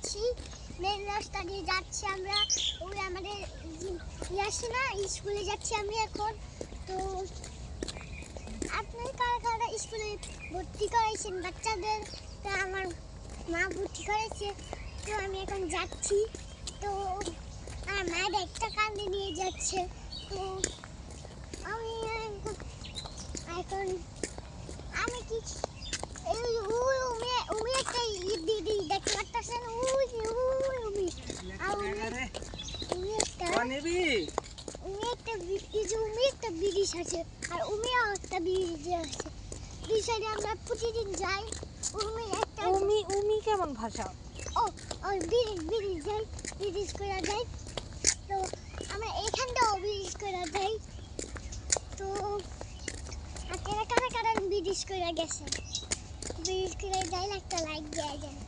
যাচ্ছি, মেন রাস্তা দিয়ে যাচ্ছি আমরা। ওই আমাদের আসে না, স্কুলে যাচ্ছি আমি এখন। তো আপনার কারা কারা স্কুলে ভর্তি করাইছেন বাচ্চাদের? তা আমার মা ভর্তি করেছে, তো আমি এখন যাচ্ছি। তো আমার মা ব্যাগটা কাঁধে নিয়ে যাচ্ছে। তো আমি এখন আমি কি উমি একটা দিদি দেখতে পাচ্ছেন, উমি একটা ব্রিজ আছে, আর উমিও একটা ব্রিজ আছে। দুই সাইডে আমরা প্রতিদিন যাই। উমি কেমন ভাষা? ওই ব্রিজ যাই, ব্রিজ করে যাই। তো আমরা এখানটাও ব্রিজ করে যাই। তো কারা কারা ব্রিজ করে গেছে, ব্রিজ করে যাই, একটা লাইক দেওয়া যায়।